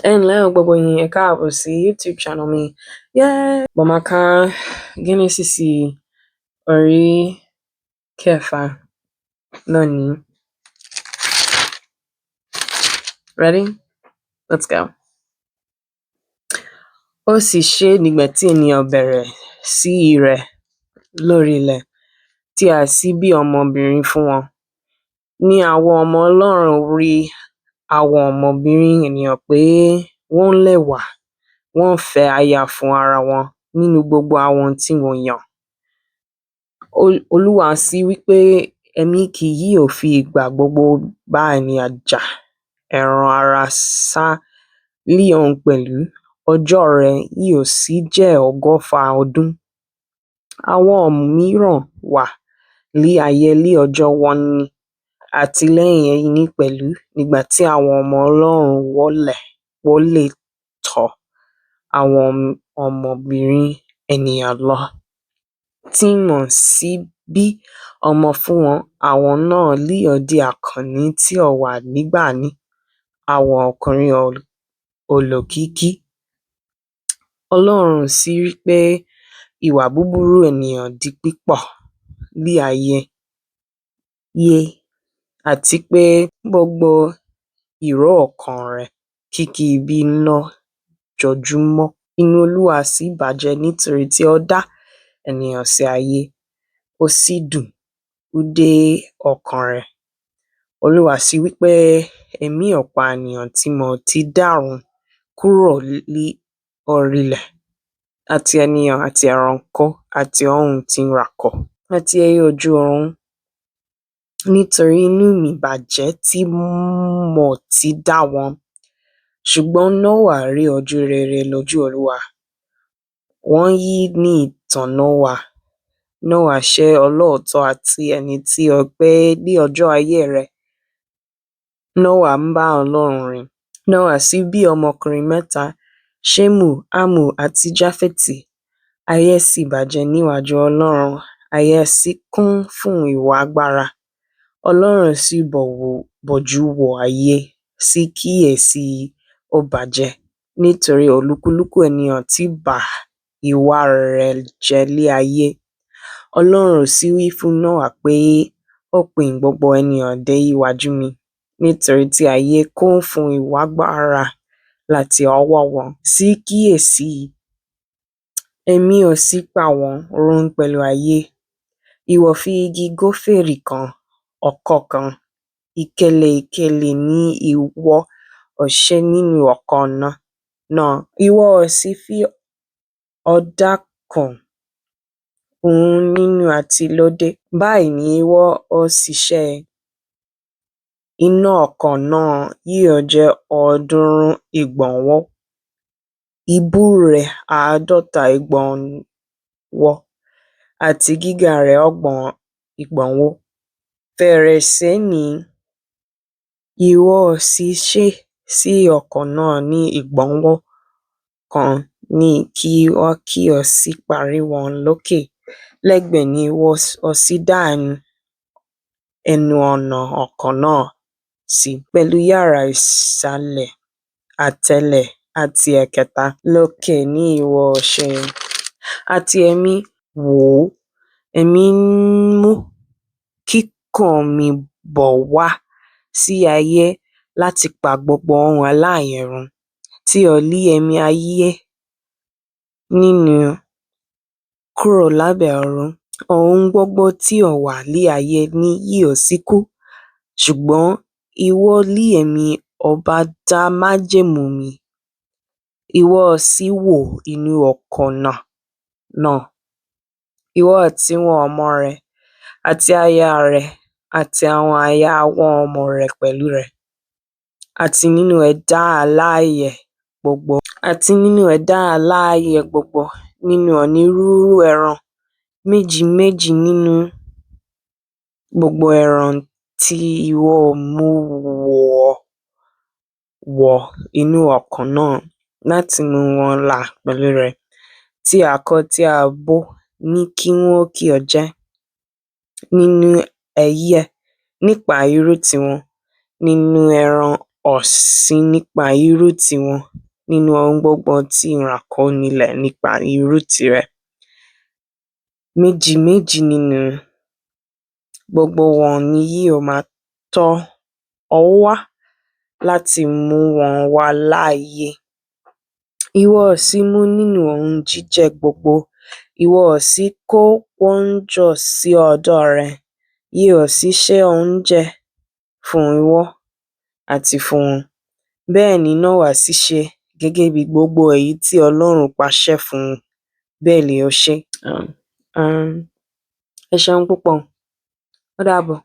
Ẹ ǹlẹ́ o gbogbo yín, ẹ káàbọ̀ sí YouTube channel mi. Mo máa ka Genesis orí kẹfà lónìí. Ready? Let's go. Ó sì ṣe nígbà tí ènìyàn bẹ̀rẹ̀ sí í rẹ̀ lórí ilẹ̀, tí a sì bí ọmọbìnrin fún wọn. Ní àwọn ọmọ Ọlọ́run rí àwọn ọmọbìnrin ènìyàn pé wọ́n lẹ́wà, wọ́n fẹ́ aya fún ara wọn nínú gbogbo àwọn tí wọ́n yàn. Olúwa sì wí pé, èmi kì yóò fi ìgbà gbogbo bá ènìyàn jà ẹran ara sá lé òun pẹ̀lú, ọjọ́ rẹ̀ yóò sì jẹ́ 100 ọdún. Àwọn mìíràn wà ní ayé ní ọjọ́ wọn ní, àti lẹ́yìn èyí pẹ̀lú, nígbà tí àwọn ọmọ Ọlọ́run wọlé tọ̀ àwọn ọmọbìnrin ènìyàn lọ, tí wọ́n sì bí ọmọ fún wọn. Àwọn náà yóò di àkọ́ní tí ó wà nígbàanì, àwọn ọkùnrin olókìkí. Ọlọ́run sì rí pé ìwà búburú ènìyàn di pípọ̀ ní ayé, àti pé gbogbo èrò ọkàn rẹ̀ kìkì ibi lójoojúmọ́. Inú Olúwa sì bàjẹ́ nítorí tí ó dá ènìyàn sí ayé, ó sì dùn ún dé ọkàn rẹ̀. Olúwa sì wí pé, èmi ó pa ènìyàn tí mo ti dá run kúrò ní orí ilẹ̀, àti ènìyàn, àti ẹranko, àti ohun tí ń rákò, àti ẹyẹ ojú ọ̀run, nítorí inú mi bàjẹ́ tí mo ti dá wọn. Ṣùgbọ́n Nóà rí ojú rere lójú Olúwa. Wọ̀nyí ni ìtàn Nóà. Nóà ṣe olóòótọ́ àti ẹni tí ó pé ní ọjọ́ ayé rẹ̀. Nóà ń bá Ọlọ́run rìn. Nóà sì bí ọmọkùnrin 3, Ṣémù, Hámù, àti Jáfẹ́tì. Ayé sì bàjẹ́ níwájú Ọlọ́run, ayé sì kún fún ìwà agbára. Ọlọ́run sì bójú wo ayé, sì kíyèsí ó bàjẹ́, nítorí olúkúlùkù ènìyàn ti ba ìwà rẹ̀ jẹ́ ní ayé. Ọlọ́run sì wí fún Nóà pé, òpin gbogbo ènìyàn dé iwájú mi, nítorí tí ayé kún fún ìwà agbára láti ọwọ́ wọn. Sì kíyèsí, èmi ó sì pa wọ́n run pẹ̀lú ayé. Ìwọ fi igi goferi kan ọ̀kọ̀ọ̀kan ìkélé ní ìwọ ó ṣe nínú ọkọ̀ náà. Ìwọ ó sì fi ọ̀dà kùn ún nínú àti lóde. Báyìí ni ìwọ ó sì ṣe. Iná ọkọ̀ náà yóò jẹ́ 300 ìgbọ̀nwọ́, ìbú rẹ̀ 50 ìgbọ̀nwọ́, àti gíga rẹ̀ 30 ìgbọ̀nwọ́. Fèrèsé ni ìwọ ó sì ṣe sí ọkọ̀ náà ní ìgbọ̀nwọ́ kan ní kí ó sì parí wọn lókè. Lẹ́gbẹ̀ẹ́ ni ìwọ ó sì dá ẹnu ọ̀nà ọkọ̀ náà sí, pẹ̀lú yàrá ìsàlẹ̀, àtẹlẹ, àti ẹ̀kẹta. Lókè ni ìwọ ó ṣe. Àti èmi, wò ó, èmi ń mú kíkún mi bọ̀ wá sí ayé láti pa gbogbo ohun alààyè run tí ó ní ẹ̀mí ayé nínú kúrò lábẹ́ ọ̀run. Ohun gbogbo tí ó wà ní ayé ni yóò sì kú. Ṣùgbọ́n ìwọ ní èmi ó bá dá májẹ̀mú mi. Ìwọ ó sì wọ inú ọkọ̀ náà, ìwọ àti àwọn ọmọ rẹ, àti aya rẹ, àti àwọn aya àwọn ọmọ rẹ pẹ̀lú rẹ, àti nínú ẹ̀dá alààyè gbogbo, nínú onírúurú ẹran, méjì méjì nínú gbogbo ẹran tí ìwọ mú wọ inú ọkọ̀ náà, láti mú wọn là pẹ̀lú rẹ. Tí akọ tí abo ní kí wọn kí ó jẹ nínú ẹyẹ nípa irú tiwọn, nínú ẹran ọ̀sìn nípa irú tiwọn nínú ohun gbogbo tí ìran kò nílẹ̀ nípa irú tirẹ̀. Méjì méjì nínú gbogbo wọn ni yóò máa tọ̀ ọ́ wá láti mú wọn wà láàyè. Ìwọ ó sì mú nínú ohun jíjẹ gbogbo, ìwọ ó sì kó wọn jọ sí ọ̀dọ̀ rẹ, yóò sì ṣe oúnjẹ fún ìwọ àti fún wọn. Bẹ́ẹ̀ ni Nóà sì ṣe gẹ́gẹ́ bí gbogbo èyí tí Ọlọ́run pàṣẹ fún un, bẹ́ẹ̀ ni ó ṣe. Ẹ ṣeun púpọ̀. Ó dàbọ̀.